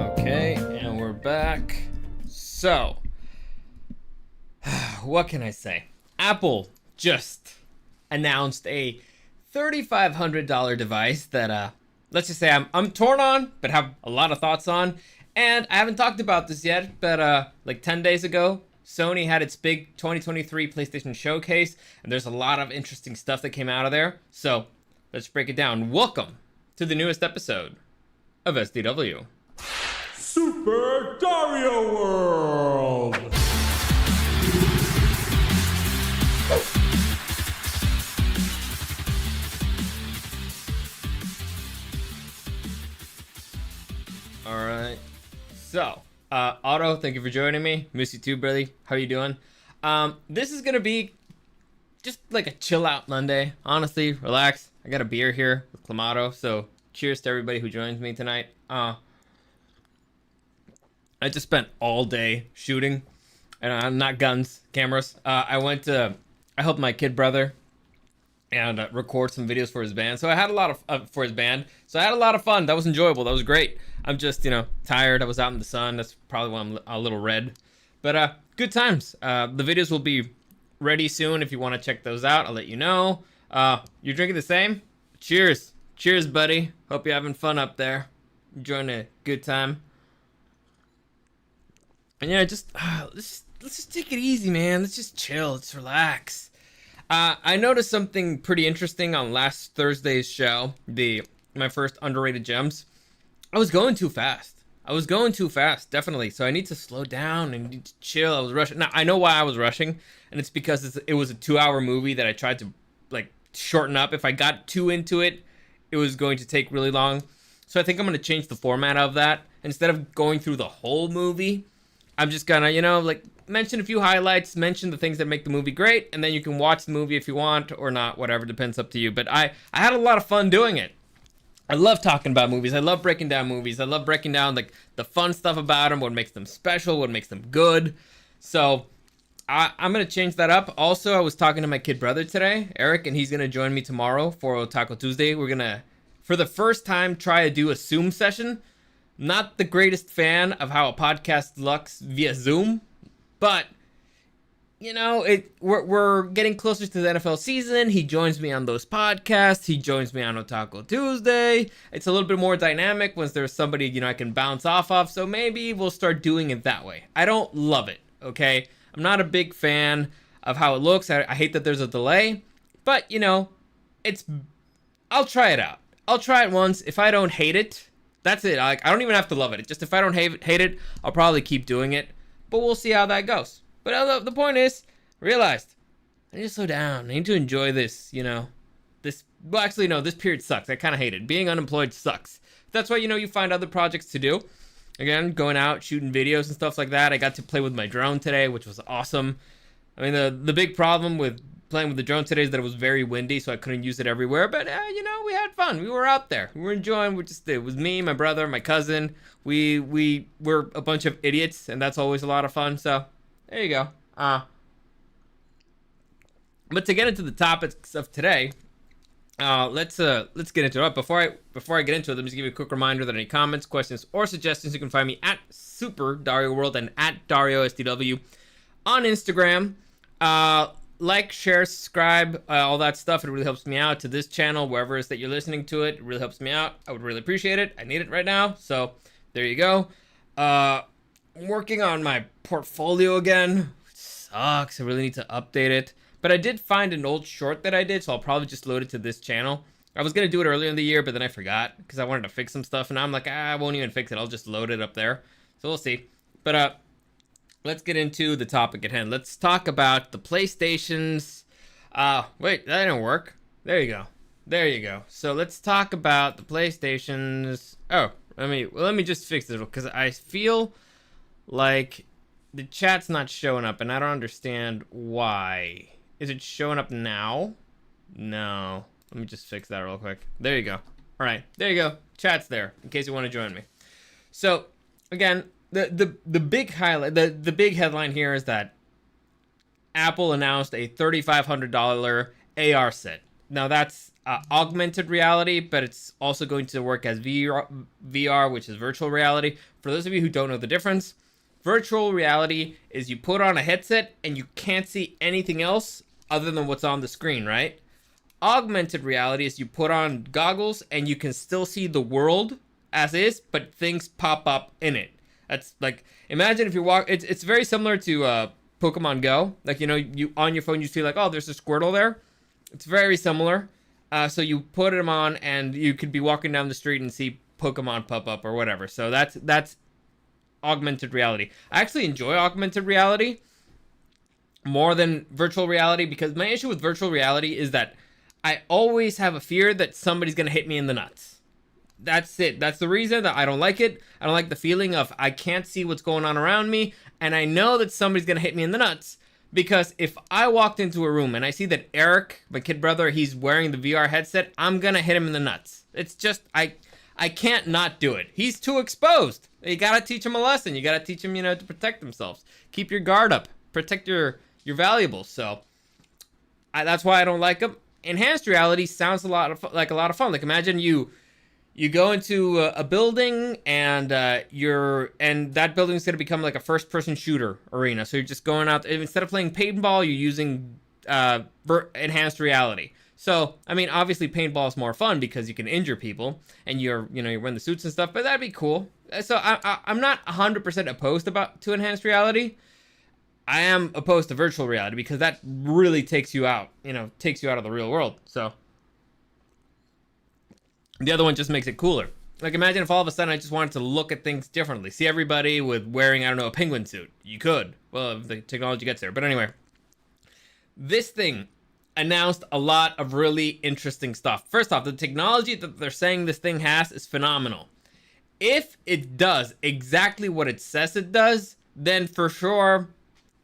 Okay, and we're back. So, what can I say? Apple just announced a $3,500 device that, let's just say I'm torn on, but have a lot of thoughts on. And I haven't talked about this yet, but like 10 days ago, Sony had its big 2023 PlayStation Showcase, and there's a lot of interesting stuff that came out of there. So, let's break it down. Welcome to the newest episode of SDW. Super Dario World! Alright. So, Otto, thank you for joining me. Miss you too, brother. How you doing? This is gonna be just like a chill out Monday. Honestly, relax. I got a beer here with Clamato, so cheers to everybody who joins me tonight. I just spent all day shooting, and not guns, cameras. I helped my kid brother and record some videos for his band. So I had a lot of for his band. So I had a lot of fun. That was enjoyable. That was great. I'm just tired. I was out in the sun. That's probably why I'm a little red. But good times. The videos will be ready soon. If you want to check those out, I'll let you know. You're drinking the same? Cheers. Cheers, buddy. Hope you're having fun up there. Enjoying a good time. And yeah, just let's just take it easy, man. Let's just chill. Let's relax. I noticed something pretty interesting on last Thursday's show, my first underrated gems. I was going too fast. Definitely. So I need to slow down and need to chill. I was rushing. Now I know why I was rushing, and it's because it was a 2-hour movie that I tried to like shorten up. If I got too into it, it was going to take really long. So I think I'm going to change the format of that. Instead of going through the whole movie, I'm just gonna, like mention a few highlights, mention the things that make the movie great, and then you can watch the movie if you want or not, whatever, depends up to you. But I had a lot of fun doing it. I love talking about movies. I love breaking down movies. I love breaking down like the fun stuff about them, what makes them special, what makes them good. So I'm gonna change that up. Also, I was talking to my kid brother today, Eric, and he's gonna join me tomorrow for Taco Tuesday. We're gonna, for the first time, try to do a Zoom session. Not the greatest fan of how a podcast looks via Zoom, but we're getting closer to the NFL season. He joins me on those podcasts. He joins me on Otaku Tuesday. It's a little bit more dynamic once there's somebody I can bounce off of. So maybe we'll start doing it that way. I don't love it. Okay, I'm not a big fan of how it looks. I hate that there's a delay, but I'll try it out. I'll try it once. If I don't hate it, that's it. I don't even have to love it. Just if I don't hate it, I'll probably keep doing it. But we'll see how that goes. But the point is, realized I need to slow down. I need to enjoy this. This period sucks. I kind of hate it. Being unemployed sucks. That's why you find other projects to do. Again, going out shooting videos and stuff like that. I got to play with my drone today, which was awesome. I mean, the big problem with playing with the drone today is that it was very windy, so I couldn't use it everywhere. But we had fun. We were out there. We were enjoying. It was me, my brother, my cousin. We were a bunch of idiots, and that's always a lot of fun. So there you go. But to get into the topics of today, let's get into it. Before I get into it, let me just give you a quick reminder that any comments, questions, or suggestions, you can find me at Super Dario World and at Dario SDW on Instagram. Like, share, subscribe, all that stuff. It really helps me out to this channel, wherever it is that you're listening to it. It really helps me out. I would really appreciate it. I need it right now. So there you go. I'm working on my portfolio again. It sucks. I really need to update it. But I did find an old short that I did, so I'll probably just load it to this channel. I was going to do it earlier in the year, but then I forgot because I wanted to fix some stuff. And now I'm like, I won't even fix it. I'll just load it up there. So we'll see. But let's get into the topic at hand. Let's talk about the PlayStations. Wait, that didn't work. There you go. So let's talk about the PlayStations. Oh, let me just fix this because I feel like the chat's not showing up, and I don't understand why. Is it showing up now? No. Let me just fix that real quick. There you go. All right, there you go. Chat's there in case you want to join me. So again, the big highlight, the big headline here is that Apple announced a $3,500 AR set. Now that's augmented reality, but it's also going to work as VR, which is virtual reality. For those of you who don't know the difference, virtual reality is you put on a headset and you can't see anything else other than what's on the screen, right? Augmented reality is you put on goggles and you can still see the world as is, but things pop up in it. That's like, imagine if you walk, it's very similar to Pokemon Go. Like, you know, you on your phone, you see like, oh, there's a Squirtle there. It's very similar. So you put them on and you could be walking down the street and see Pokemon pop up or whatever. So that's augmented reality. I actually enjoy augmented reality more than virtual reality, because my issue with virtual reality is that I always have a fear that somebody's going to hit me in the nuts. That's it. That's the reason that I don't like it. I don't like the feeling of I can't see what's going on around me, and I know that somebody's going to hit me in the nuts, because if I walked into a room and I see that Eric, my kid brother, he's wearing the VR headset, I'm going to hit him in the nuts. It's just, I can't not do it. He's too exposed. You got to teach him a lesson. You got to teach him, you know, to protect themselves. Keep your guard up. Protect your valuables. So that's why I don't like them. Enhanced reality sounds like a lot of fun. Like, imagine you go into a building and that building is going to become like a first-person shooter arena. So you're just going out, instead of playing paintball, you're using enhanced reality. So I mean, obviously paintball is more fun because you can injure people and you're wearing the suits and stuff. But that'd be cool. So I'm not 100% opposed to enhanced reality. I am opposed to virtual reality because that really takes you out of the real world. So the other one just makes it cooler. Like, imagine if all of a sudden I just wanted to look at things differently. See everybody with wearing, I don't know, a penguin suit. You could. Well, if the technology gets there. But anyway, this thing announced a lot of really interesting stuff. First off, the technology that they're saying this thing has is phenomenal. If it does exactly what it says it does, then for sure,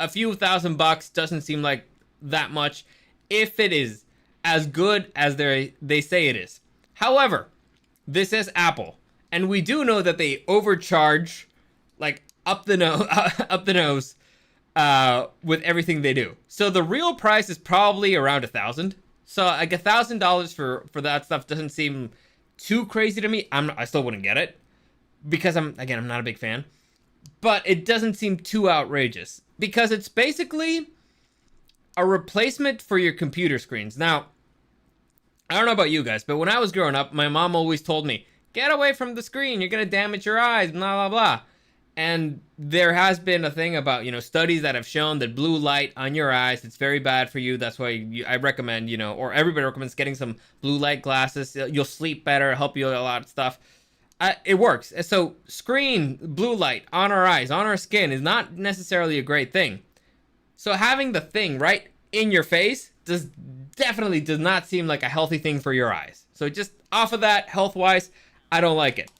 a few $1,000 doesn't seem like that much if it is as good as they say it is. However, this is Apple, and we do know that they overcharge like up the nose with everything they do. So the real price is probably around $1,000. So like $1,000 for that stuff doesn't seem too crazy to me. I still wouldn't get it because I'm not a big fan. But it doesn't seem too outrageous because it's basically a replacement for your computer screens. Now, I don't know about you guys, but when I was growing up, my mom always told me, get away from the screen, you're going to damage your eyes, blah, blah, blah. And there has been a thing about, studies that have shown that blue light on your eyes, it's very bad for you. That's why I recommend, or everybody recommends getting some blue light glasses. You'll sleep better, help you with a lot of stuff. It works. So screen blue light on our eyes, on our skin is not necessarily a great thing. So having the thing right in your face definitely does not seem like a healthy thing for your eyes. So just off of that, health-wise, I don't like it.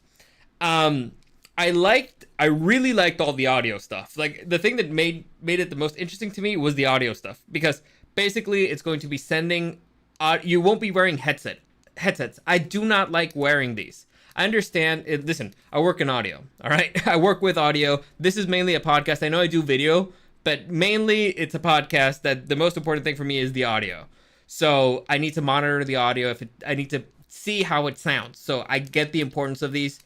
I really liked all the audio stuff. Like, the thing that made it the most interesting to me was the audio stuff, because basically it's going to be sending you won't be wearing headsets. I do not like wearing these. I understand. Listen, I work in audio, all right? I work with audio. This is mainly a podcast. I know I do video, but mainly it's a podcast that the most important thing for me is the audio. So I need to monitor the audio. I need to see how it sounds. So I get the importance of these.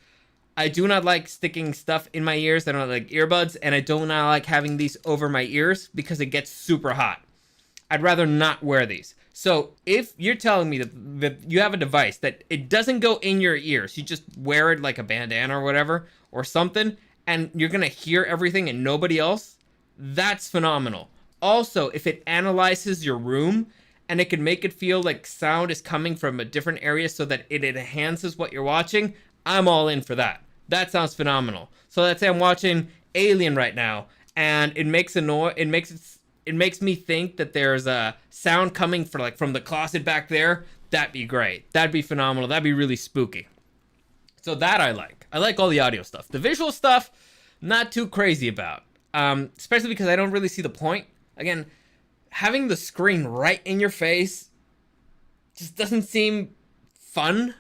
I do not like sticking stuff in my ears. I don't like earbuds, and I do not like having these over my ears because it gets super hot. I'd rather not wear these. So if you're telling me that you have a device that it doesn't go in your ears, you just wear it like a bandana or whatever or something, and you're going to hear everything and nobody else, that's phenomenal. Also, if it analyzes your room and it can make it feel like sound is coming from a different area so that it enhances what you're watching, I'm all in for that. That sounds phenomenal. So let's say I'm watching Alien right now and it makes a noise, it makes me think that there's a sound coming from the closet back there. That'd be great. That'd be phenomenal. That'd be really spooky. So that I like. I like all the audio stuff. The visual stuff, not too crazy about. Especially because I don't really see the point. Again, having the screen right in your face just doesn't seem fun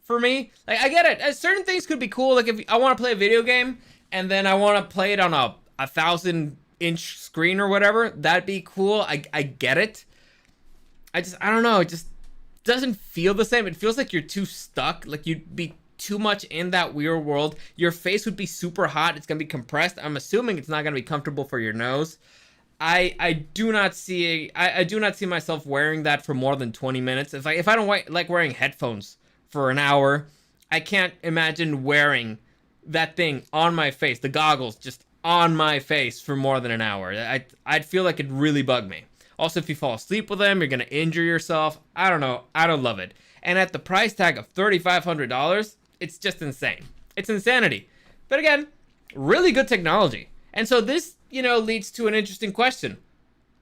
for me. Like, I get it. Certain things could be cool. Like, if I want to play a video game and then I want to play it on a 1,000-inch screen or whatever, that'd be cool. I get it. I don't know. doesn't feel the same. It feels like you're too stuck, like you'd be too much in that weird world. Your face would be super hot. It's gonna be compressed. I'm assuming it's not gonna be comfortable for your nose. I do not see I do not see myself wearing that for more than 20 minutes. If I don't like wearing headphones for an hour, I can't imagine wearing that thing on my face, the goggles just on my face for more than an hour. I'd feel like it'd really bug me. Also, if you fall asleep with them, you're gonna injure yourself. I don't know. I don't love it. And at the price tag of $3,500, it's just insane. It's insanity. But again, really good technology. And so this, leads to an interesting question.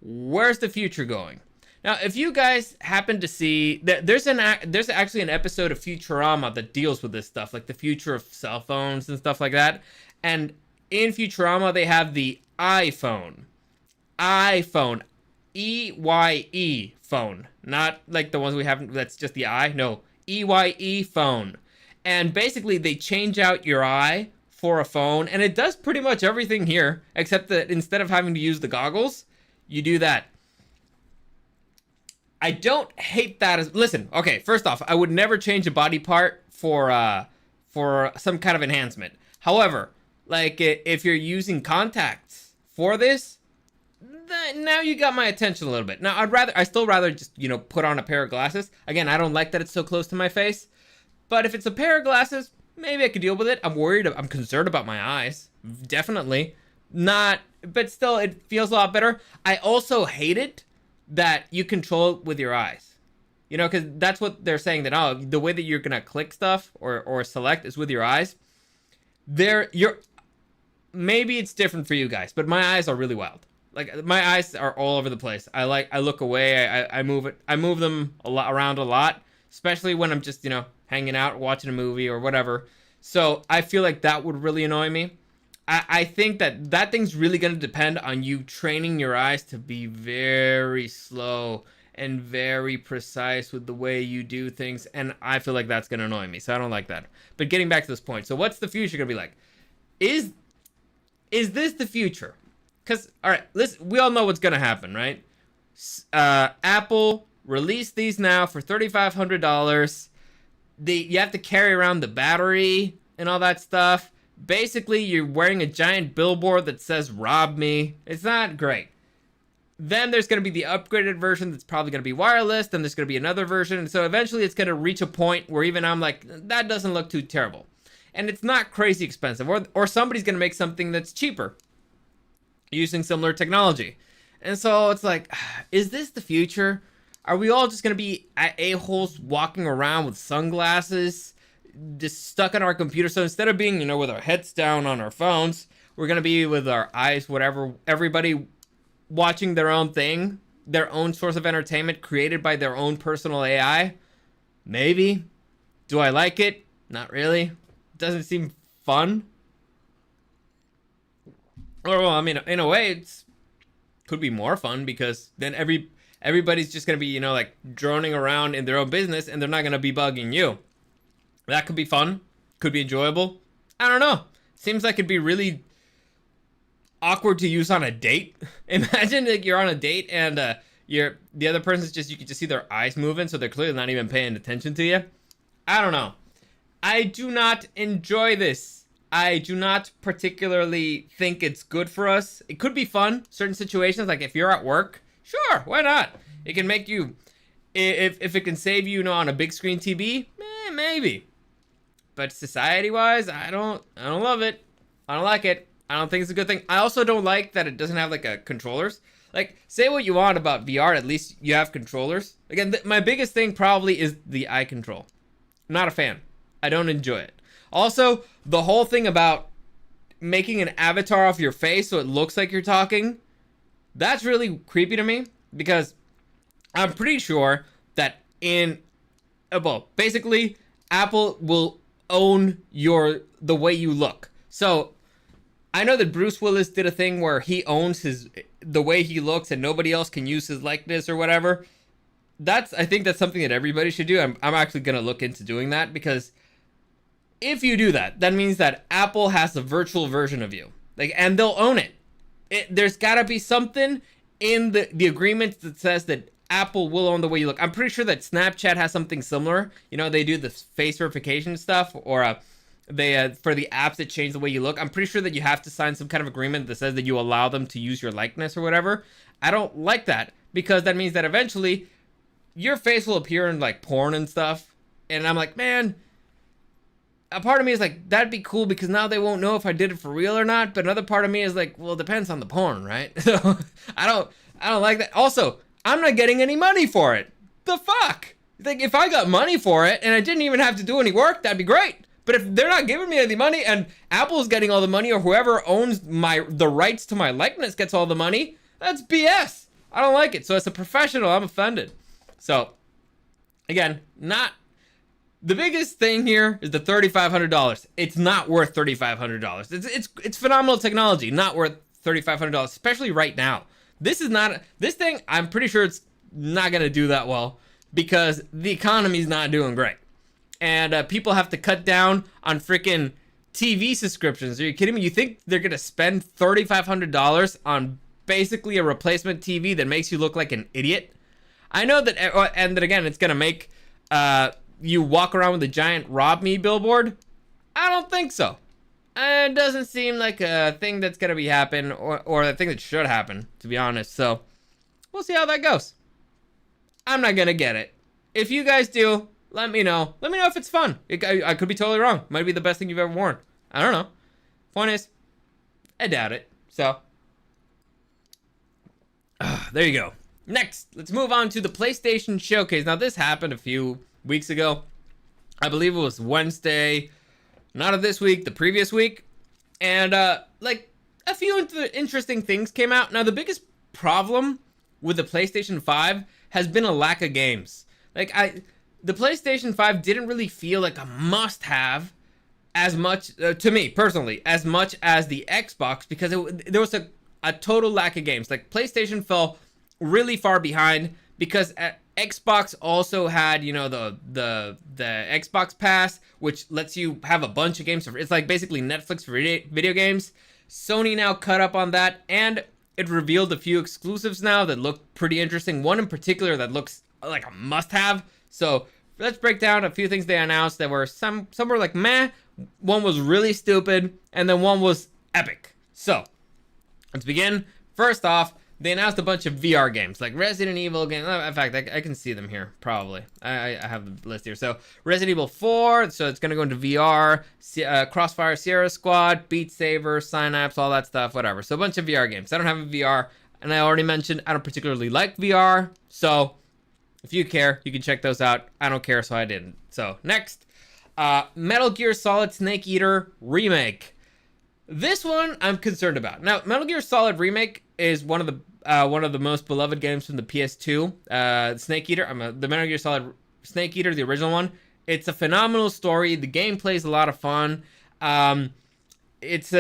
Where's the future going? Now, if you guys happen to see that there's actually an episode of Futurama that deals with this stuff, like the future of cell phones and stuff like that. And in Futurama, they have the iPhone. EYE phone. Not like the ones we have that's just the I. No, EYE phone. And basically, they change out your eye for a phone, and it does pretty much everything here, except that instead of having to use the goggles, you do that. I don't hate that as... Listen, okay, first off, I would never change a body part for some kind of enhancement. However, like, if you're using contacts for this, now you got my attention a little bit. Now, I still rather just, put on a pair of glasses. Again, I don't like that it's so close to my face. But if it's a pair of glasses, maybe I could deal with it. I'm concerned about my eyes. Definitely. Not, but still, it feels a lot better. I also hate it that you control it with your eyes. Because that's what they're saying, that, the way that you're going to click stuff or select is with your eyes. Maybe it's different for you guys, but my eyes are really wild. Like, my eyes are all over the place. I look away. I move them around a lot, especially when I'm just, hanging out, watching a movie or whatever. So I feel like that would really annoy me. I think that thing's really going to depend on you training your eyes to be very slow and very precise with the way you do things. And I feel like that's going to annoy me. So I don't like that. But getting back to this point. So what's the future going to be like? Is this the future? Because, all right, we all know what's going to happen, right? Apple released these now for $3,500. You have to carry around the battery and all that stuff. Basically, you're wearing a giant billboard that says, "Rob me." It's not great. Then there's going to be the upgraded version that's probably going to be wireless. Then there's going to be another version. And so eventually it's going to reach a point where even I'm like, that doesn't look too terrible. And it's not crazy expensive. Or somebody's going to make something that's cheaper using similar technology. And so it's like, is this the future? Are we all just going to be a-holes walking around with sunglasses, just stuck on our computer? So instead of being, with our heads down on our phones, we're going to be with our eyes, whatever, everybody watching their own thing, their own source of entertainment created by their own personal AI? Maybe. Do I like it? Not really. It doesn't seem fun. Or, well, I mean, in a way, it's could be more fun because then everybody's just going to be, like droning around in their own business and they're not going to be bugging you. That could be fun. Could be enjoyable. I don't know. Seems like it'd be really awkward to use on a date. Imagine like you're on a date and the other person's you can just see their eyes moving, so they're clearly not even paying attention to you. I don't know. I do not enjoy this. I do not particularly think it's good for us. It could be fun. Certain situations, like if you're at work, sure, why not? It can make you, if it can save you, on a big screen TV, maybe. But society-wise, I don't love it. I don't like it. I don't think it's a good thing. I also don't like that it doesn't have like a controllers. Like, say what you want about VR, at least you have controllers. Again, my biggest thing probably is the eye control. I'm not a fan. I don't enjoy it. Also, the whole thing about making an avatar of your face so it looks like you're talking, that's really creepy to me, because I'm pretty sure that basically Apple will own the way you look. So I know that Bruce Willis did a thing where he owns the way he looks and nobody else can use his likeness or whatever. I think that's something that everybody should do. I'm actually going to look into doing that, because if you do that, that means that Apple has a virtual version of you, and they'll own it. There's got to be something in the agreement that says that Apple will own the way you look. I'm pretty sure that Snapchat has something similar. You know, they do the face verification stuff, or they for the apps that change the way you look. I'm pretty sure that you have to sign some kind of agreement that says that you allow them to use your likeness or whatever. I don't like that because that means that eventually your face will appear in like porn and stuff. And I'm like, man, a part of me is like, that'd be cool because now they won't know if I did it for real or not. But another part of me is like, well, it depends on the porn, right? So I don't like that. Also, I'm not getting any money for it. The fuck? Like, if I got money for it and I didn't even have to do any work, that'd be great. But if they're not giving me any money and Apple's getting all the money, or whoever owns the rights to my likeness gets all the money, that's BS. I don't like it. So as a professional, I'm offended. So again, not the biggest thing here is the $3,500. It's not worth $3,500. It's phenomenal technology, not worth $3,500, especially right now. This thing. I'm pretty sure it's not gonna do that well because the economy's not doing great, and people have to cut down on freaking TV subscriptions. Are you kidding me? You think they're gonna spend $3,500 on basically a replacement TV that makes you look like an idiot? I know that, and that again, it's gonna make you walk around with a giant "Rob Me" billboard. I don't think so. It doesn't seem like a thing that's gonna be happen, or a thing that should happen, to be honest. So we'll see how that goes. I'm not gonna get it. If you guys do, let me know. Let me know if it's fun. I could be totally wrong. Might be the best thing you've ever worn. I don't know. Point is, I doubt it. So there you go. Next, let's move on to the PlayStation Showcase. Now, this happened a few weeks ago. I believe it was Wednesday. Not of this week, the previous week. And, like, a few interesting things came out. Now, the biggest problem with the PlayStation 5 has been a lack of games. Like, the PlayStation 5 didn't really feel like a must-have as much, to me, personally, as much as the Xbox, because there was a total lack of games. Like, PlayStation fell really far behind because Xbox also had, you know, the Xbox Pass, which lets you have a bunch of games. It's like basically Netflix for video games. Sony now cut up on that, and it revealed a few exclusives now that look pretty interesting. One in particular that looks like a must-have. So let's break down a few things they announced that were some were like meh, one was really stupid, and then one was epic. So let's begin. First off, they announced a bunch of VR games, like Resident Evil games. In fact, I can see them here, probably. I have the list here. So, Resident Evil 4, so it's going to go into VR. Crossfire Sierra Squad, Beat Saber, Synapse, all that stuff, whatever. So, a bunch of VR games. I don't have a VR, and I already mentioned I don't particularly like VR. So, if you care, you can check those out. I don't care, so I didn't. So, next, Metal Gear Solid Snake Eater Remake. This one I'm concerned about. Now, Metal Gear Solid Remake is one of the most beloved games from the PS2. Snake Eater, the Metal Gear Solid Snake Eater, the original one. It's a phenomenal story. The gameplay is a lot of fun. It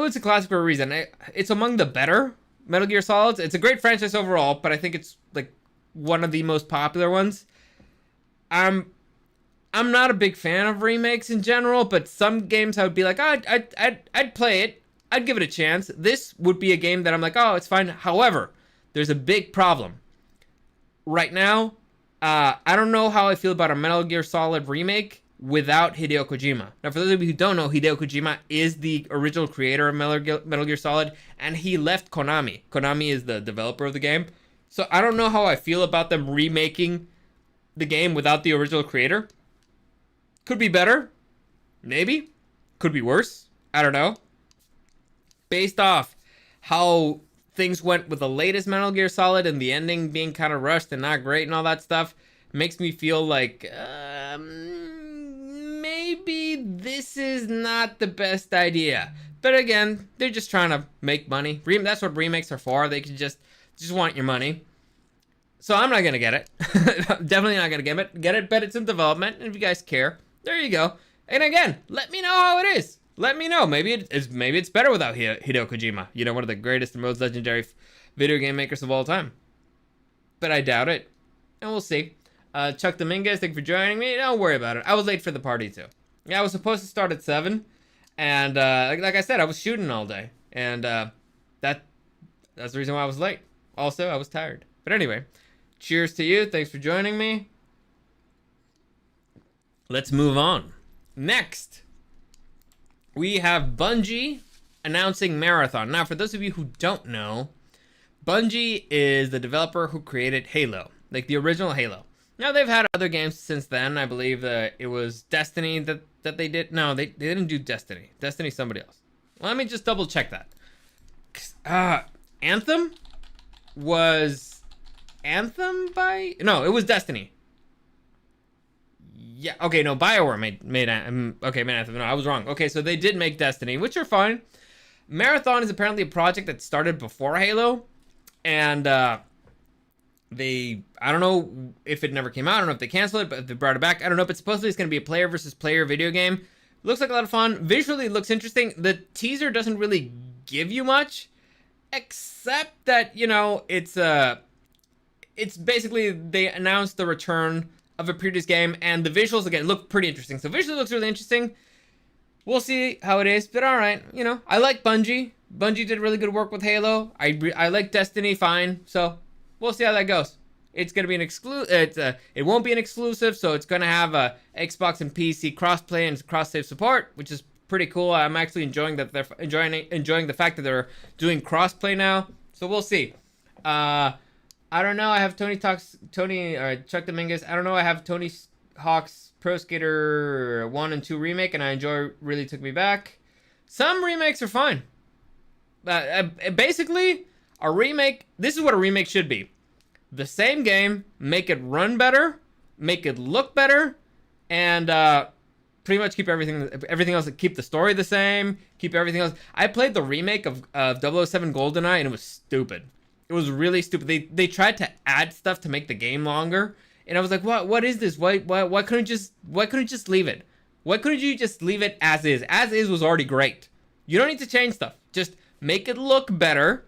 was a classic for a reason. It's among the better Metal Gear Solids. It's a great franchise overall, but I think it's like one of the most popular ones. I'm not a big fan of remakes in general, but some games I would be like, oh, I'd play it. I'd give it a chance. This would be a game that I'm like, oh, it's fine. However, there's a big problem. Right now, I don't know how I feel about a Metal Gear Solid remake without Hideo Kojima. Now, for those of you who don't know, Hideo Kojima is the original creator of Metal Gear Solid, and he left Konami. Konami is the developer of the game. So I don't know how I feel about them remaking the game without the original creator. Could be better. Maybe. Could be worse. I don't know. Based off how things went with the latest Metal Gear Solid and the ending being kind of rushed and not great and all that stuff, makes me feel like maybe this is not the best idea. But again, they're just trying to make money. That's what remakes are for. They can just want your money. So I'm not gonna get it. Definitely not gonna get it, but it's in development, and if you guys care, there you go. And again, let me know how it is. Let me know. Maybe it's better without Hideo Kojima. You know, one of the greatest and most legendary video game makers of all time. But I doubt it. And we'll see. Chuck Dominguez, thank you for joining me. Don't worry about it. I was late for the party too. Yeah, I was supposed to start at 7. And like I said, I was shooting all day. And that's the reason why I was late. Also, I was tired. But anyway, Cheers to you. Thanks for joining me. Let's move on. Next, we have Bungie announcing Marathon. Now, for those of you who don't know, Bungie is the developer who created Halo, like the original Halo. Now, they've had other games since then. I believe it was Destiny that they did. No, they didn't do Destiny. Destiny's somebody else. Let me just double check that. Anthem was Anthem by... No, it was Destiny. Yeah, okay, no, BioWare made Anthem. No, I was wrong. Okay, so they did make Destiny, which are fine. Marathon is apparently a project that started before Halo, and I don't know if it never came out. I don't know if they canceled it, but if they brought it back, I don't know. But supposedly it's going to be a player versus player video game. Looks like a lot of fun. Visually, it looks interesting. The teaser doesn't really give you much, except that, you know, it's basically they announced the return of a previous game, and the visuals, again, look pretty interesting. So visually looks really interesting. We'll see how it is, but all right, you know, I like Bungie. Bungie did really good work with Halo. I like Destiny, fine. So we'll see how that goes. It's gonna be an it won't be an exclusive, so it's gonna have Xbox and PC crossplay and cross-save support, which is pretty cool. I'm actually enjoying that they're enjoying the fact that they're doing crossplay now. So we'll see. I don't know. I have Chuck Dominguez. I don't know. I have Tony Hawk's Pro Skater 1 and 2 remake, and I enjoy Really Took Me Back. Some remakes are fine. Basically, a remake, this is what a remake should be. The same game, make it run better, make it look better, and pretty much keep everything else, keep the story the same, keep everything else. I played the remake of 007 GoldenEye, and it was stupid. It was really stupid. They tried to add stuff to make the game longer, and I was like, what is this? Why couldn't you just leave it? Why couldn't you just leave it as is? As is was already great. You don't need to change stuff. Just make it look better,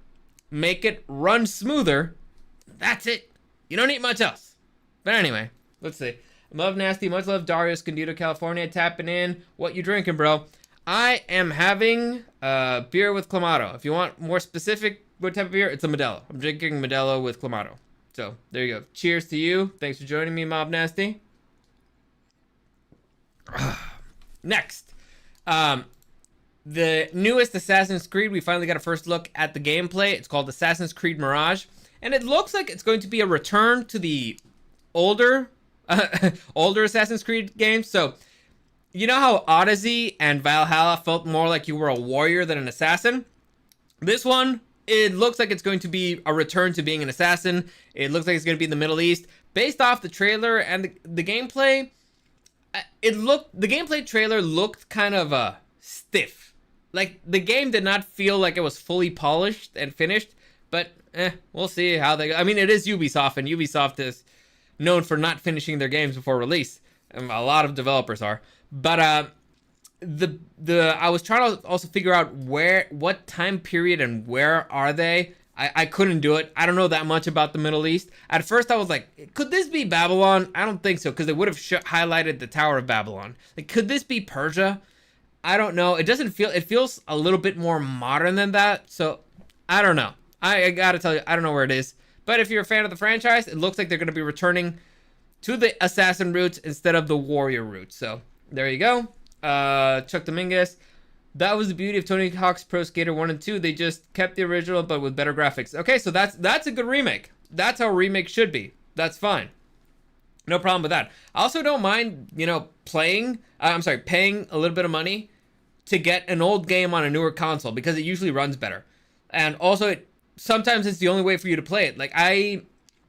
make it run smoother. That's it. You don't need much else. But anyway, let's see. Love Nasty, much love, Dario, Escondido, California, tapping in. What you drinking, bro? I am having beer with Clamato. If you want more specific what type of beer, it's a Modelo. I'm drinking Modelo with Clamato. So there you go. Cheers to you. Thanks for joining me, Mob Nasty. Next, the newest Assassin's Creed. We finally got a first look at the gameplay. It's called Assassin's Creed Mirage, and it looks like it's going to be a return to the older Assassin's Creed games. So, you know how Odyssey and Valhalla felt more like you were a warrior than an assassin? This one, it looks like it's going to be a return to being an assassin. It looks like it's going to be in the Middle East. Based off the trailer and the gameplay, the gameplay trailer looked kind of stiff. Like, the game did not feel like it was fully polished and finished, but we'll see how they go. I mean, it is Ubisoft, and Ubisoft is known for not finishing their games before release. A lot of developers are. But I was trying to also figure out what time period and where are they. I couldn't do it. I don't know that much about the Middle East. At first I was like, could this be Babylon? I don't think so, because they would have highlighted the Tower of Babylon. Like, could this be Persia? I don't know. It feels a little bit more modern than that. So I don't know. I gotta tell you, I don't know where it is. But if you're a fan of the franchise, it looks like they're gonna be returning to the assassin roots instead of the warrior roots. So there you go. Chuck Dominguez. That was the beauty of Tony Hawk's Pro Skater 1 and 2. They just kept the original, but with better graphics. Okay, so that's a good remake. That's how a remake should be. That's fine. No problem with that. I also don't mind, paying a little bit of money to get an old game on a newer console, because it usually runs better. And also, sometimes it's the only way for you to play it. Like, I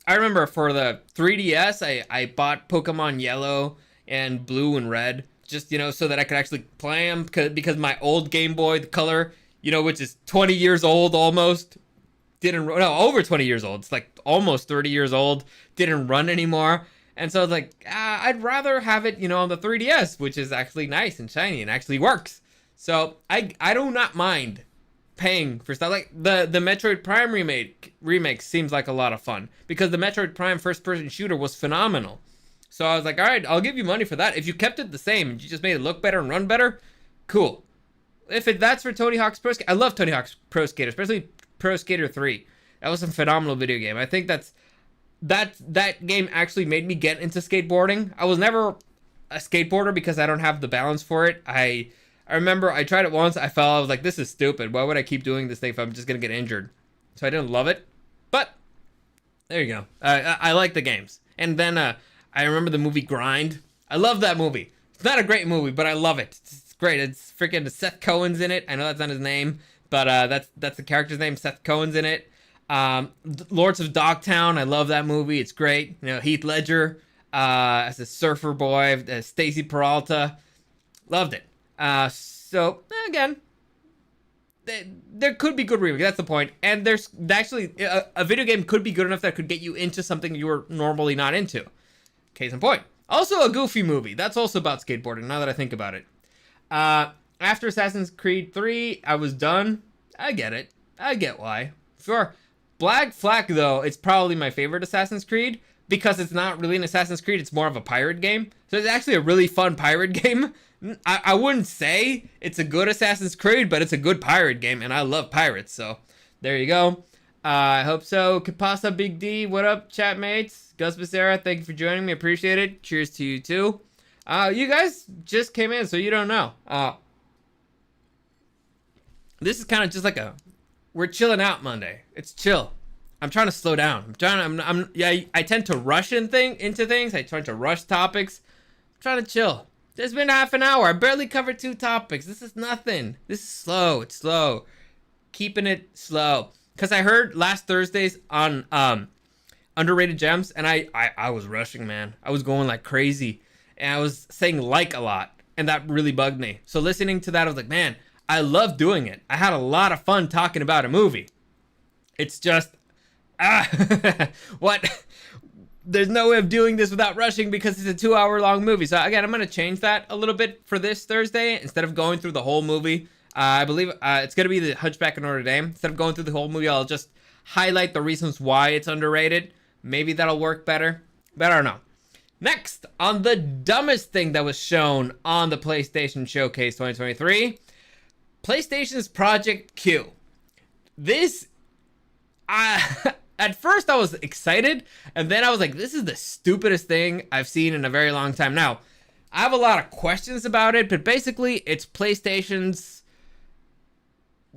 remember for the 3DS, I bought Pokemon Yellow and Blue and Red, just, so that I could actually play them, because my old Game Boy, the color, which is 20 years old almost, over 20 years old. It's like almost 30 years old, didn't run anymore. And so I was like, I'd rather have it, on the 3DS, which is actually nice and shiny and actually works. So I do not mind paying for stuff. Like the Metroid Prime remake seems like a lot of fun, because the Metroid Prime first-person shooter was phenomenal. So I was like, all right, I'll give you money for that. If you kept it the same and you just made it look better and run better, cool. That's for Tony Hawk's Pro Skater, I love Tony Hawk's Pro Skater, especially Pro Skater 3. That was a phenomenal video game. I think that's that game actually made me get into skateboarding. I was never a skateboarder because I don't have the balance for it. I remember I tried it once. I fell. I was like, this is stupid. Why would I keep doing this thing if I'm just gonna get injured? So I didn't love it. But there you go. I like the games. And then I remember the movie Grind. I love that movie. It's not a great movie, but I love it. It's great. It's freaking Seth Cohen's in it. I know that's not his name, but that's the character's name. Seth Cohen's in it. Lords of Dogtown. I love that movie. It's great. You know, Heath Ledger as a surfer boy. Stacy Peralta. Loved it. So again, there could be good remakes. That's the point. And there's actually a video game could be good enough that could get you into something you were normally not into. Case in point. Also a Goofy movie. That's also about skateboarding, now that I think about it. After Assassin's Creed 3, I was done. I get it. I get why. Sure. Black Flag, though, it's probably my favorite Assassin's Creed because it's not really an Assassin's Creed. It's more of a pirate game. So it's actually a really fun pirate game. I wouldn't say it's a good Assassin's Creed, but it's a good pirate game, and I love pirates. So there you go. I hope so. Kapasa Big D, what up, chat mates? Gus Becerra, thank you for joining me. Appreciate it. Cheers to you too. You guys just came in, so you don't know. This is kind of just like we're chilling out Monday. It's chill. I'm trying to slow down. I tend to rush into things. I try to rush topics. I'm trying to chill. There's been half an hour. I barely covered 2 topics. This is nothing. This is slow. It's slow. Keeping it slow. Because I heard last Thursdays on Underrated Gems, and I was rushing, man. I was going like crazy. And I was saying like a lot. And that really bugged me. So listening to that, I was like, man, I love doing it. I had a lot of fun talking about a movie. It's just, what? There's no way of doing this without rushing because it's a 2-hour-long movie. So again, I'm going to change that a little bit for this Thursday. Instead of going through the whole movie, I believe it's going to be The Hunchback of Notre Dame. Instead of going through the whole movie, I'll just highlight the reasons why it's underrated. Maybe that'll work better. But I don't know. Next, on the dumbest thing that was shown on the PlayStation Showcase 2023, PlayStation's Project Q. This, at first I was excited, and then I was like, this is the stupidest thing I've seen in a very long time. Now, I have a lot of questions about it, but basically it's PlayStation's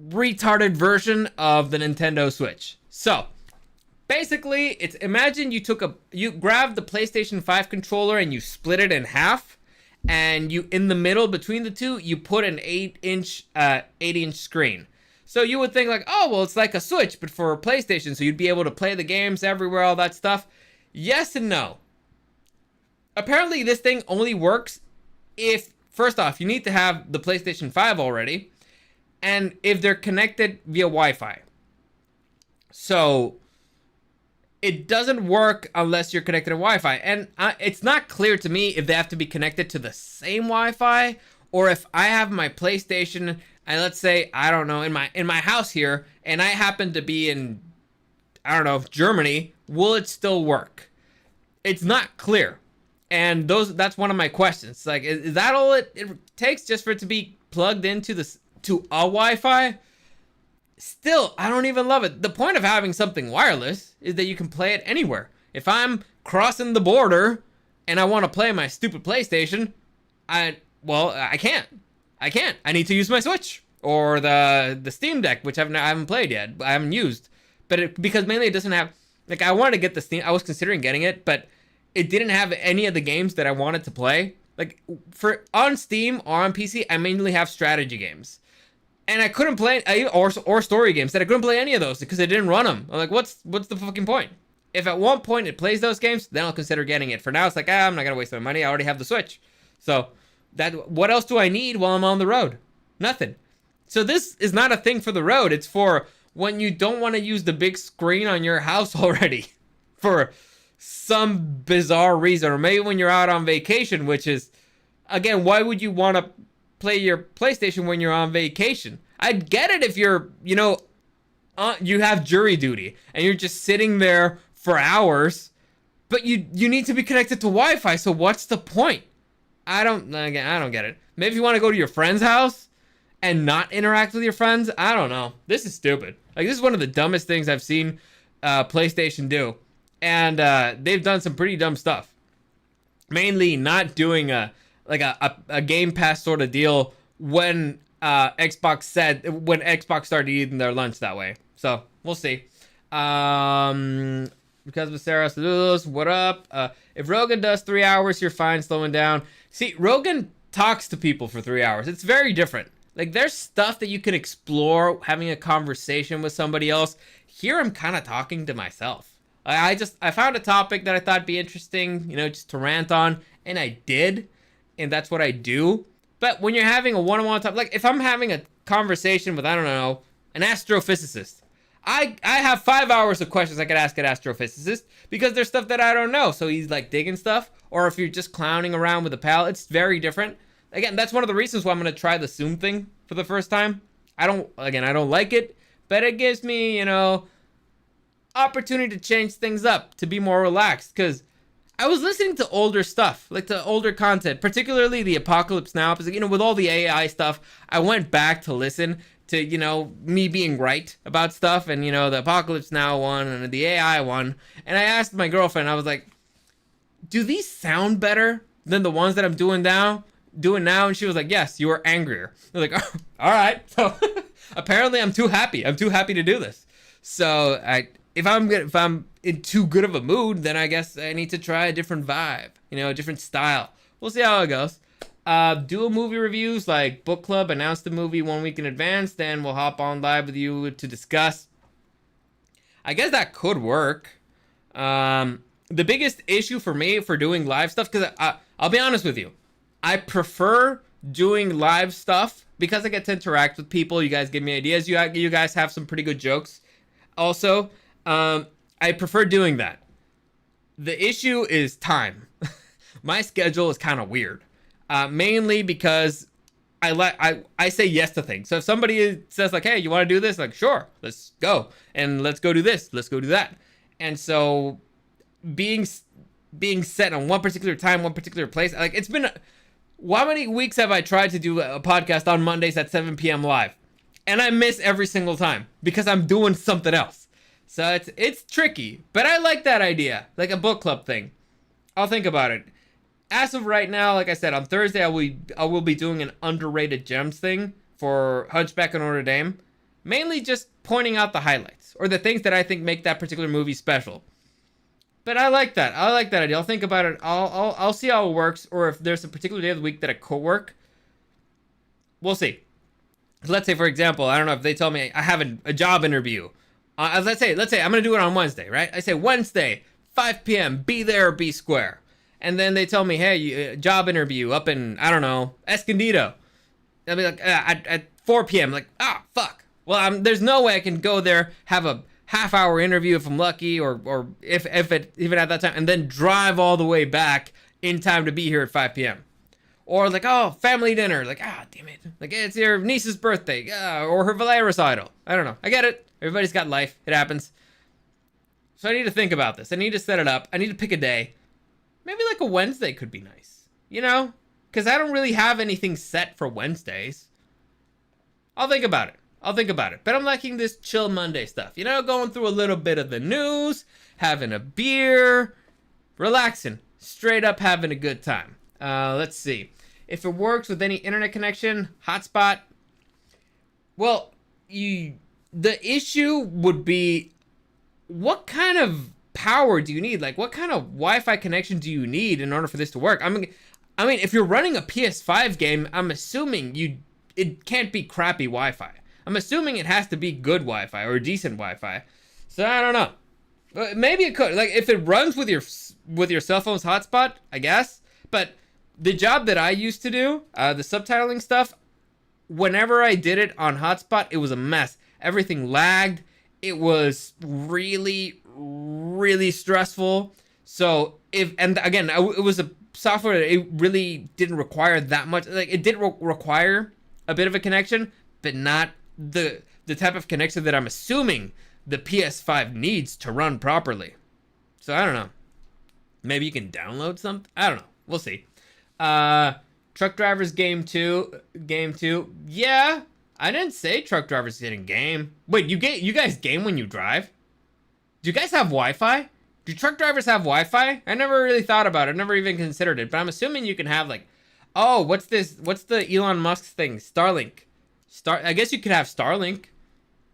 retarded version of the Nintendo Switch. So, basically, it's, imagine you grabbed the PlayStation 5 controller and you split it in half, and you, in the middle between the two, you put an 8-inch screen. So you would think like, oh, well, it's like a Switch, but for a PlayStation, so you'd be able to play the games everywhere, all that stuff. Yes and no. Apparently, this thing only works if, first off, you need to have the PlayStation 5 already, and if they're connected via Wi-Fi. So it doesn't work unless you're connected to Wi-Fi. And it's not clear to me if they have to be connected to the same Wi-Fi, or if I have my PlayStation, and let's say, I don't know, in my house here, and I happen to be in, I don't know, Germany, will it still work? It's not clear. And that's one of my questions. Like, is that all it takes just for it to be plugged into to a Wi-Fi? Still, I don't even love it. The point of having something wireless is that you can play it anywhere. If I'm crossing the border and I want to play my stupid PlayStation, I can't. I need to use my Switch or the Steam Deck, which I haven't played yet. I haven't used. But because mainly it doesn't have, like, I wanted to get the Steam, I was considering getting it, but it didn't have any of the games that I wanted to play. Like, on Steam or on PC, I mainly have strategy games. And I couldn't play, or story games, that I couldn't play any of those because it didn't run them. I'm like, what's the fucking point? If at one point it plays those games, then I'll consider getting it. For now, it's like, I'm not gonna waste my money. I already have the Switch. So, what else do I need while I'm on the road? Nothing. So this is not a thing for the road. It's for when you don't want to use the big screen on your house already. For some bizarre reason. Or maybe when you're out on vacation, which is, again, why would you want to play your PlayStation when you're on vacation? I'd get it if you're, you have jury duty and you're just sitting there for hours, but you need to be connected to Wi-Fi. So what's the point? I don't get it. Maybe if you want to go to your friend's house and not interact with your friends, I don't know. This is stupid. Like, this is one of the dumbest things I've seen PlayStation do. and they've done some pretty dumb stuff. Mainly not doing a Game Pass sort of deal when Xbox started eating their lunch that way. So we'll see. Because of Sarah Saludos, what up? If Rogan does 3 hours, you're fine slowing down. See, Rogan talks to people for 3 hours. It's very different. Like, there's stuff that you can explore having a conversation with somebody else. Here, I'm kind of talking to myself. I found a topic that I thought would be interesting, just to rant on, and I did, and that's what I do. But when you're having a one-on-one talk, like if I'm having a conversation with, I don't know, an astrophysicist, I have 5 hours of questions I could ask an astrophysicist because there's stuff that I don't know. So he's like digging stuff, or if you're just clowning around with a pal, it's very different. Again, that's one of the reasons why I'm going to try the Zoom thing for the first time. I don't like it, but it gives me, opportunity to change things up, to be more relaxed, because I was listening to older stuff, like to older content, particularly the Apocalypse Now episode. With all the AI stuff, I went back to listen to, me being right about stuff, and, the Apocalypse Now one and the AI one. And I asked my girlfriend, I was like, do these sound better than the ones that I'm doing now? And she was like, yes, you are angrier. I was like, oh, all right. So apparently I'm too happy. I'm too happy to do this. So if I'm in too good of a mood, then I guess I need to try a different vibe, a different style. We'll see how it goes. Do a movie reviews, like book club, announce the movie 1 week in advance, then we'll hop on live with you to discuss. I guess that could work. The biggest issue for me for doing live stuff, because I'll be honest with you, I prefer doing live stuff because I get to interact with people. You guys give me ideas. You guys have some pretty good jokes. Also, I prefer doing that. The issue is time. My schedule is kind of weird. Mainly because I say yes to things. So if somebody says like, hey, you want to do this? Like, sure, let's go. And let's go do this. Let's go do that. And so being set on one particular time, one particular place, like it's been, how many weeks have I tried to do a podcast on Mondays at 7 p.m. live? And I miss every single time because I'm doing something else. So it's tricky, but I like that idea, like a book club thing. I'll think about it. As of right now, like I said, on Thursday I will be doing an underrated gems thing for Hunchback of Notre Dame, mainly just pointing out the highlights or the things that I think make that particular movie special. But I like that. I like that idea. I'll think about it. I'll see how it works, or if there's a particular day of the week that it could work. We'll see. Let's say, for example, I don't know if they tell me I have a job interview. Let's say I'm gonna do it on Wednesday, right? I say Wednesday, 5 p.m. Be there or be square. And then they tell me, hey, job interview up in, I don't know, Escondido. I'll be like, at 4 p.m. Like, fuck. Well, there's no way I can go there, have a half-hour interview if I'm lucky, or if even at that time, and then drive all the way back in time to be here at 5 p.m. Or like, oh, family dinner. Like, damn it. Like, it's your niece's birthday. Or her ballet recital. I don't know. I get it. Everybody's got life. It happens. So I need to think about this. I need to set it up. I need to pick a day. Maybe like a Wednesday could be nice. Because I don't really have anything set for Wednesdays. I'll think about it. But I'm liking this chill Monday stuff. Going through a little bit of the news, having a beer, relaxing, straight up having a good time. Let's see. If it works with any internet connection, hotspot. Well, the issue would be, what kind of power do you need? Like, what kind of Wi-Fi connection do you need in order for this to work? I mean, if you're running a PS5 game, I'm assuming it can't be crappy Wi-Fi. I'm assuming it has to be good Wi-Fi or decent Wi-Fi. So I don't know. Maybe it could. Like, if it runs with your cell phone's hotspot, I guess. But the job that I used to do, the subtitling stuff, whenever I did it on hotspot, it was a mess. Everything lagged. It was really, really stressful. So it was a software that it really didn't require that much. Like, it did require a bit of a connection, but not the type of connection that I'm assuming the PS5 needs to run properly. So I don't know. Maybe you can download something. I don't know. We'll see. Truck Drivers Game 2. Yeah, I didn't say Truck Drivers didn't game. Wait, you guys game when you drive? Do you guys have Wi-Fi? Do truck drivers have Wi-Fi? I never really thought about it. Never even considered it. But I'm assuming you can have like, oh, what's this? What's the Elon Musk thing? Starlink. I guess you could have Starlink.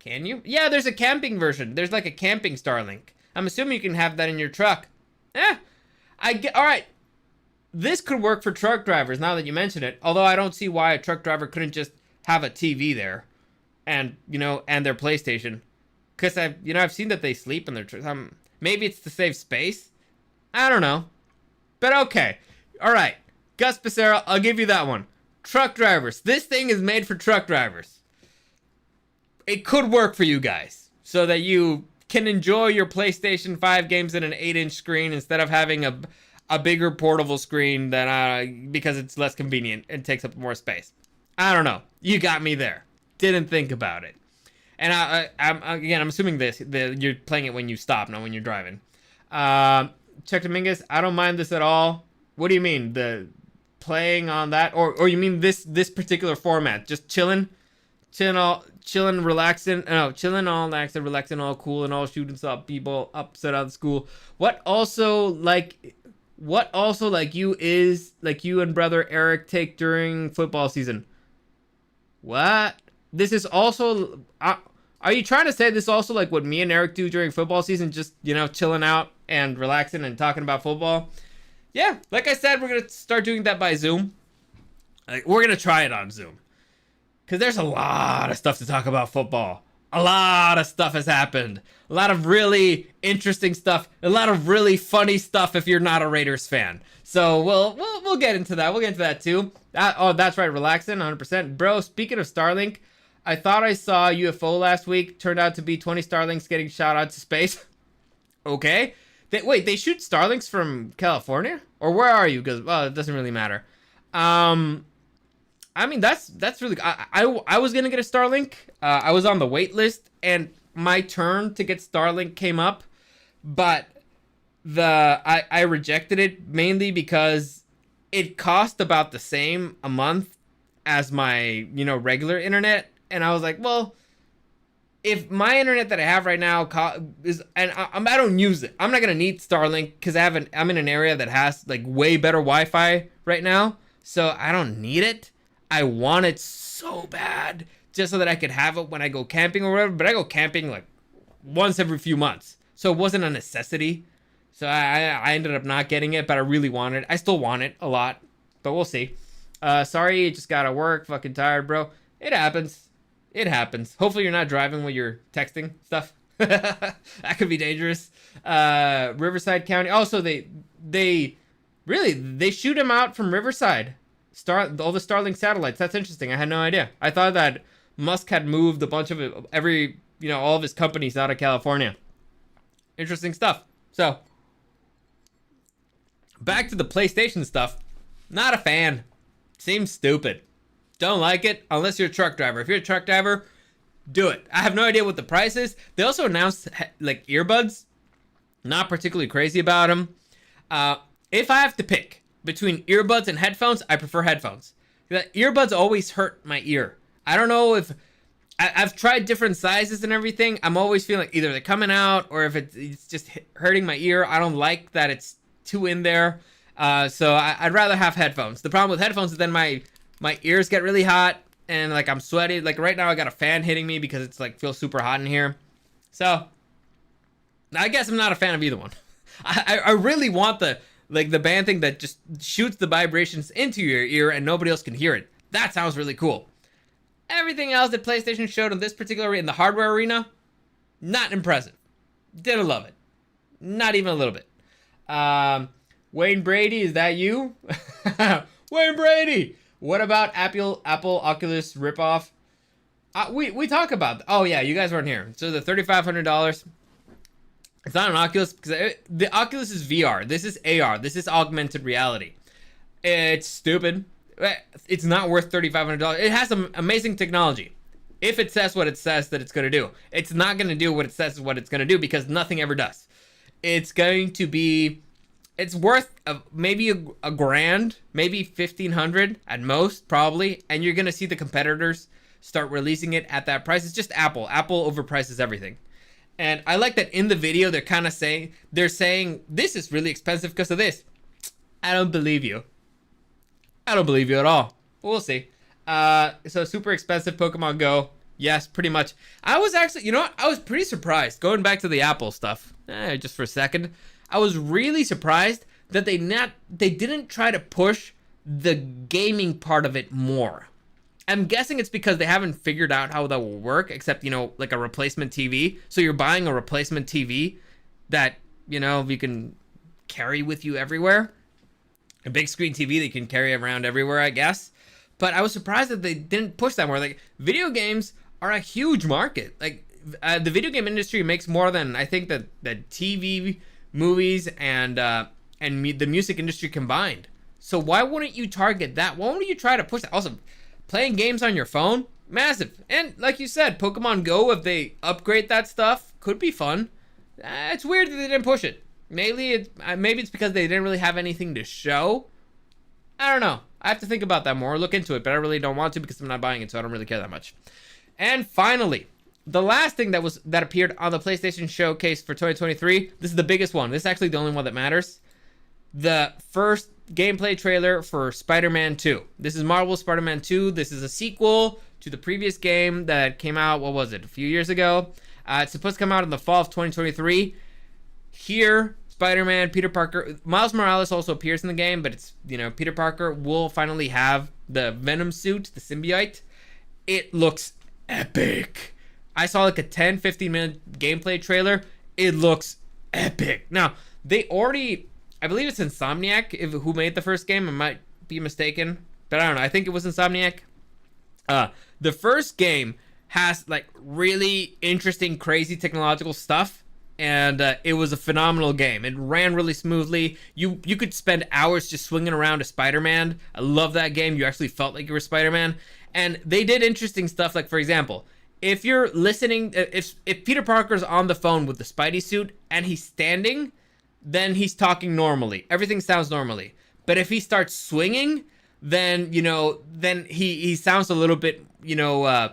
Can you? Yeah, there's a camping version. There's like a camping Starlink. I'm assuming you can have that in your truck. All right. This could work for truck drivers now that you mention it. Although I don't see why a truck driver couldn't just have a TV there, and and their PlayStation, because I've seen that they sleep in their truck. Maybe it's to save space. I don't know, but okay. All right, Gus Becerra, I'll give you that one. Truck drivers. This thing is made for truck drivers. It could work for you guys so that you can enjoy your PlayStation 5 games in an 8-inch screen instead of having a bigger portable screen because it's less convenient and takes up more space. I don't know. You got me there. Didn't think about it. And I'm assuming that you're playing it when you stop, not when you're driving. Chuck Dominguez, I don't mind this at all. What do you mean? The playing on that, or you mean this particular format? Just chilling, relaxing. No, chilling, all relaxing, all cool, and all shooting some people upset out of school. What also like you and brother Eric take during football season? What? This is also. Are you trying to say this is also like what me and Eric do during football season? Just chilling out and relaxing and talking about football. Yeah, like I said, we're gonna start doing that by Zoom. We're gonna try it on Zoom. Because there's a lot of stuff to talk about football. A lot of stuff has happened. A lot of really interesting stuff. A lot of really funny stuff if you're not a Raiders fan. So we'll get into that. We'll get into that too. That's right. Relaxing, 100%. Bro, speaking of Starlink, I thought I saw a UFO last week. Turned out to be 20 Starlinks getting shot out to space. Okay. They shoot Starlinks from California? Or where are you? Because, it doesn't really matter. I mean, that's really. I was gonna get a Starlink. I was on the wait list, and my turn to get Starlink came up, but I rejected it mainly because it cost about the same a month as my regular internet, and I was like, well, if my internet that I have right now I don't use it, I'm not gonna need Starlink because I'm in an area that has like way better Wi-Fi right now, so I don't need it. I want it so bad just so that I could have it when I go camping or whatever. But I go camping like once every few months. So it wasn't a necessity. So I ended up not getting it, but I really want it. I still want it a lot, but we'll see. Sorry, just gotta work. Fucking tired, bro. It happens. It happens. Hopefully you're not driving when you're texting stuff. That could be dangerous. Riverside County. Also, they shoot him out from Riverside. All the Starlink satellites. That's interesting. I had no idea. I thought that Musk had moved a bunch of all of his companies out of California. Interesting stuff. So, back to the PlayStation stuff. Not a fan. Seems stupid. Don't like it unless you're a truck driver. If you're a truck driver, do it. I have no idea what the price is. They also announced like earbuds. Not particularly crazy about them. If I have to pick between earbuds and headphones, I prefer headphones. The earbuds always hurt my ear. I don't know if I've tried different sizes and everything. I'm always feeling like either they're coming out or if it's just hurting my ear. I don't like that it's too in there. So I'd rather have headphones. The problem with headphones is then my ears get really hot and like I'm sweaty. Like right now I got a fan hitting me because it's like feels super hot in here. So I guess I'm not a fan of either one. I really want the band thing that just shoots the vibrations into your ear and nobody else can hear it. That sounds really cool. Everything else that PlayStation showed in this particular in the hardware arena, not impressive. Didn't love it. Not even a little bit. Wayne Brady, is that you? Wayne Brady! What about Apple Oculus ripoff? We talk about. Oh yeah, you guys weren't here. So the $3,500. It's not an Oculus because the Oculus is VR. This is AR. This is augmented reality. It's stupid. It's not worth $3,500. It has some amazing technology. If it says what it says that it's going to do. It's not going to do what it says what it's going to do because nothing ever does. It's going to be... It's worth maybe a grand, maybe $1,500 at most, probably. And you're going to see the competitors start releasing it at that price. It's just Apple. Apple overprices everything. And I like that in the video they're saying this is really expensive because of this. I don't believe you. I don't believe you at all. But we'll see. So super expensive Pokemon Go. Yes, pretty much. I was actually, you know what? I was pretty surprised. Going back to the Apple stuff, just for a second. I was really surprised that they didn't try to push the gaming part of it more. I'm guessing it's because they haven't figured out how that will work, except, you know, like a replacement TV. So you're buying a replacement TV that, you know, you can carry with you everywhere. A big screen TV that you can carry around everywhere, I guess. But I was surprised that they didn't push that more. Like, video games are a huge market. Like, the video game industry makes more than, I think, the TV, movies, and the music industry combined. So why wouldn't you target that? Why wouldn't you try to push that? Also, playing games on your phone, massive. And like you said, Pokemon Go, if they upgrade that stuff, could be fun. It's weird that they didn't push it. Maybe it's because they didn't really have anything to show. I don't know. I have to think about that more, look into it, but I really don't want to because I'm not buying it, so I don't really care that much. And finally, the last thing that appeared on the PlayStation Showcase for 2023, this is the biggest one. This is actually the only one that matters. The first gameplay trailer for Spider-Man 2. This is Marvel's Spider-Man 2. This is a sequel to the previous game that came out, what was it, a few years ago? It's supposed to come out in the fall of 2023. Here, Spider-Man, Peter Parker, Miles Morales also appears in the game, but it's, you know, Peter Parker will finally have the Venom suit, the symbiote. It looks epic. I saw like a 10-15 minute gameplay trailer. It looks epic. Now, they already, I believe it's Insomniac who made the first game. I might be mistaken, but I don't know. I think it was Insomniac. The first game has like really interesting, crazy technological stuff, and it was a phenomenal game. It ran really smoothly. You could spend hours just swinging around a Spider-Man. I love that game. You actually felt like you were Spider-Man. And they did interesting stuff, like, for example, if you're listening, if Peter Parker's on the phone with the Spidey suit and he's standing, then he's talking normally. Everything sounds normally. But if he starts swinging, then, you know, then he sounds a little bit, you know,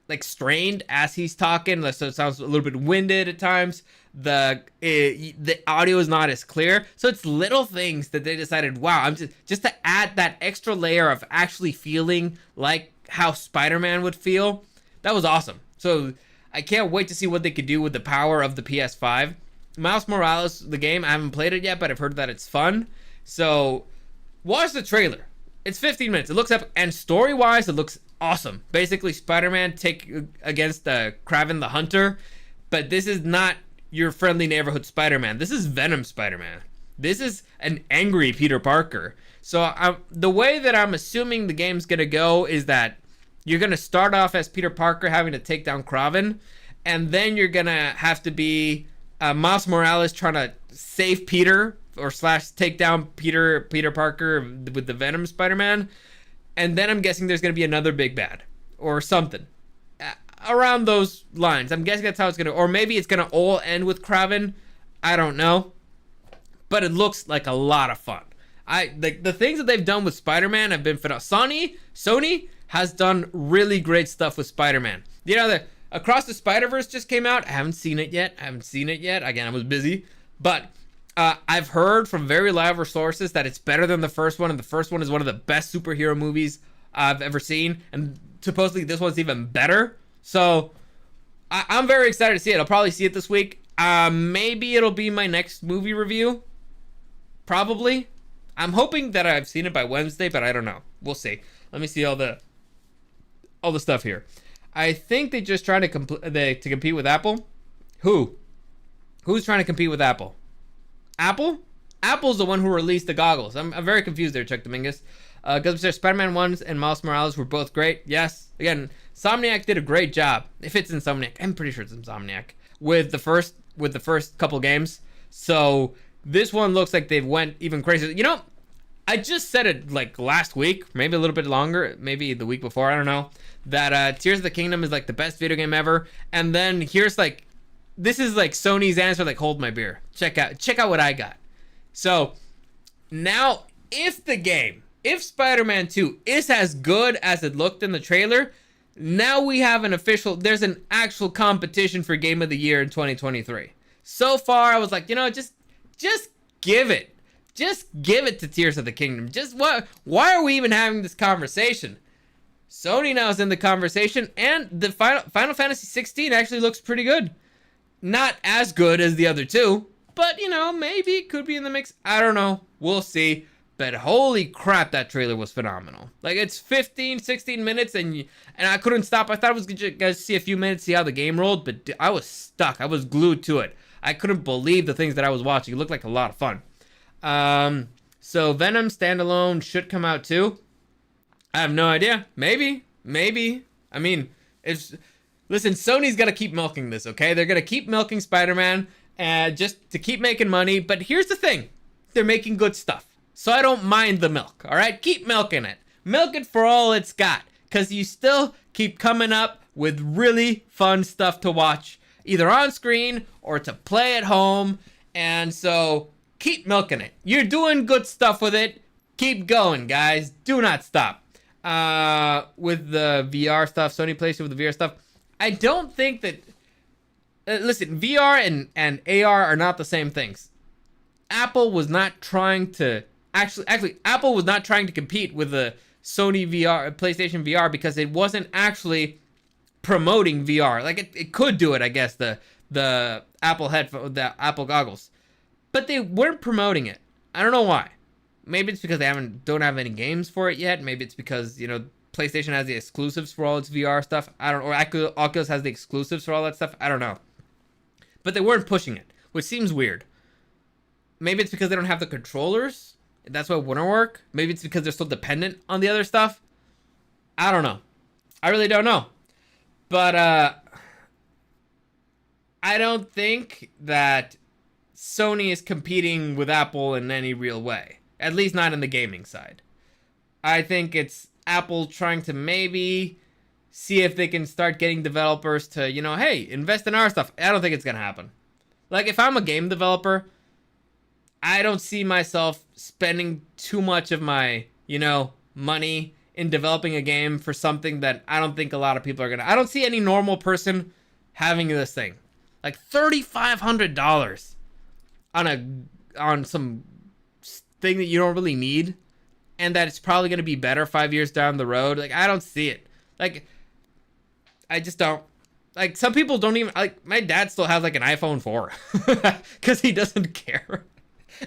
like strained as he's talking. So it sounds a little bit winded at times. The audio is not as clear. So it's little things that they decided, wow, I'm just to add that extra layer of actually feeling like how Spider-Man would feel. That was awesome. So I can't wait to see what they could do with the power of the PS5. Miles Morales, the game, I haven't played it yet, but I've heard that it's fun. So watch the trailer. It's 15 minutes. It looks up, and story-wise, it looks awesome. Basically, Spider-Man take against Kraven the Hunter, but this is not your friendly neighborhood Spider-Man. This is Venom Spider-Man. This is an angry Peter Parker. So the way that I'm assuming the game's gonna go is that you're gonna start off as Peter Parker having to take down Kraven, and then you're gonna have to be Miles Morales trying to save Peter or / take down Peter Parker with the Venom Spider-Man, and then I'm guessing there's gonna be another big bad or something around those lines. I'm guessing that's how it's gonna, or maybe it's gonna all end with Kraven. I don't know, but it looks like a lot of fun. The things that they've done with Spider-Man have been phenomenal. Sony has done really great stuff with Spider-Man. You know, the Across the Spider-Verse just came out. I haven't seen it yet. Again, I was busy. But I've heard from very reliable sources that it's better than the first one. And the first one is one of the best superhero movies I've ever seen. And supposedly this one's even better. So I'm very excited to see it. I'll probably see it this week. Maybe it'll be my next movie review. Probably. I'm hoping that I've seen it by Wednesday, but I don't know. We'll see. Let me see all the stuff here. I think they're just trying to compete with Apple. Who's trying to compete with Apple? Apple? Apple's the one who released the goggles. I'm very confused there, Chuck Dominguez. Because Spider-Man 1 and Miles Morales were both great. Yes. Again, Insomniac did a great job. If it's Insomniac, I'm pretty sure it's Insomniac. With the first couple games. So this one looks like they've went even crazier. You know, I just said it like last week, maybe a little bit longer, maybe the week before, I don't know, that Tears of the Kingdom is like the best video game ever. And then here's like, this is like Sony's answer, like, hold my beer. Check out what I got. So now if Spider-Man 2 is as good as it looked in the trailer, Now we have there's an actual competition for Game of the Year in 2023. So far, I was like, just give it. Just give it to Tears of the Kingdom. Why are we even having this conversation? Sony now is in the conversation, and the Final Fantasy 16 actually looks pretty good. Not as good as the other two, but, maybe it could be in the mix. I don't know. We'll see. But holy crap, that trailer was phenomenal. Like, it's 15, 16 minutes, and I couldn't stop. I thought I was going to see a few minutes, see how the game rolled, but I was stuck. I was glued to it. I couldn't believe the things that I was watching. It looked like a lot of fun. So Venom standalone should come out too. I have no idea. Maybe. I mean, listen, Sony's got to keep milking this, okay? They're going to keep milking Spider-Man just to keep making money. But here's the thing. They're making good stuff. So I don't mind the milk, all right? Keep milking it. Milk it for all it's got. Because you still keep coming up with really fun stuff to watch. Either on screen or to play at home. And so keep milking it. You're doing good stuff with it. Keep going, guys. Do not stop. With the VR stuff, Sony PlayStation with the VR stuff, I don't think that... listen, VR and AR are not the same things. Apple was not trying to... Actually, Apple was not trying to compete with the Sony VR, PlayStation VR, because it wasn't actually promoting VR. Like, it could do it, I guess, the Apple the Apple goggles. But they weren't promoting it. I don't know why. Maybe it's because they don't have any games for it yet. Maybe it's because, PlayStation has the exclusives for all its VR stuff. I don't know. Or Oculus has the exclusives for all that stuff. I don't know. But they weren't pushing it, which seems weird. Maybe it's because they don't have the controllers. That's why it wouldn't work. Maybe it's because they're still dependent on the other stuff. I don't know. I really don't know. But I don't think that Sony is competing with Apple in any real way. At least not in the gaming side. I think it's Apple trying to maybe see if they can start getting developers to, hey, invest in our stuff. I don't think it's going to happen. Like, if I'm a game developer, I don't see myself spending too much of my, money in developing a game for something that I don't think a lot of people are going to... I don't see any normal person having this thing. Like, $3,500 on some thing that you don't really need, and that it's probably going to be better 5 years down the road. Like, I don't see it. Like, I just don't. Like, some people don't even... Like, my dad still has, like, an iPhone 4. Because he doesn't care.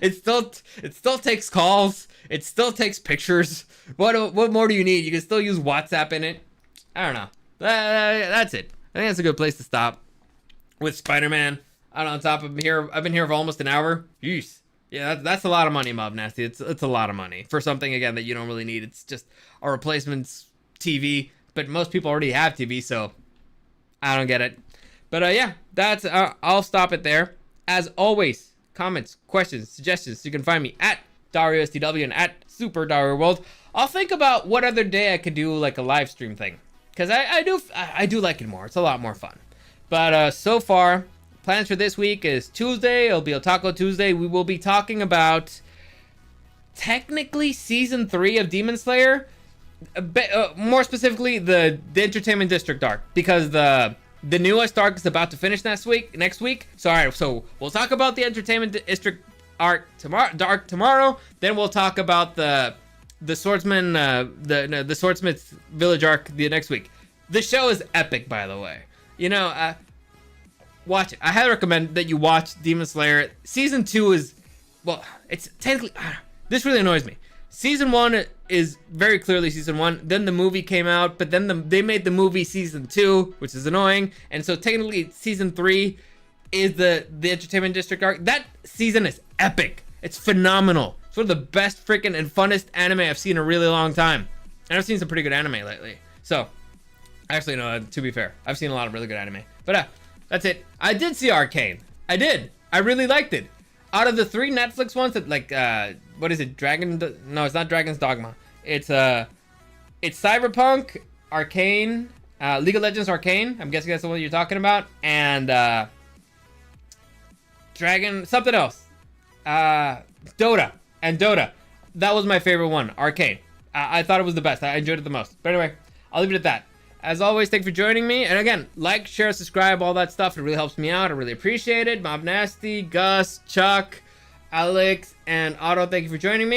It still takes calls. It still takes pictures. What more do you need? You can still use WhatsApp in it. I don't know. That's it. I think that's a good place to stop with Spider-Man. I don't know. On top of here, I've been here for almost an hour. Jeez. Yeah, that's a lot of money, Mob Nasty. It's a lot of money for something, again, that you don't really need. It's just a replacement TV, but most people already have TV, so I don't get it. But yeah, that's I'll stop it there. As always, comments, questions, suggestions, you can find me at DarioSTW and at Super Dario World. I'll think about what other day I could do like a live stream thing, because I do like it more. It's a lot more fun. But so far, plans for this week is Tuesday. It'll be Otaku Tuesday. We will be talking about technically season 3 of Demon Slayer. More specifically, the Entertainment District arc, because the newest arc is about to finish next week. So all right, so we'll talk about the Entertainment District arc tomorrow. Then we'll talk about the Swordsman, the Swordsmith's Village arc the next week. The show is epic, by the way. Watch it. I highly recommend that you watch Demon Slayer. Season 2 is, well, it's technically, this really annoys me. Season 1 is very clearly season 1. Then the movie came out, but then they made the movie season 2, which is annoying. And so technically season 3 is the Entertainment District arc. That season is epic. It's phenomenal. It's one of the best freaking and funnest anime I've seen in a really long time. And I've seen some pretty good anime lately. So, actually, no, to be fair, I've seen a lot of really good anime. But that's it. I did see Arcane. I did. I really liked it. Out of the 3 Netflix ones that, like, what is it? No, it's not Dragon's Dogma. It's Cyberpunk, Arcane, League of Legends Arcane. I'm guessing that's the one you're talking about. And Dragon, something else. Dota. And Dota. That was my favorite one, Arcane. I thought it was the best. I enjoyed it the most. But anyway, I'll leave it at that. As always, thank you for joining me. And again, like, share, subscribe, all that stuff. It really helps me out. I really appreciate it. Mob Nasty, Gus, Chuck, Alex, and Otto, thank you for joining me.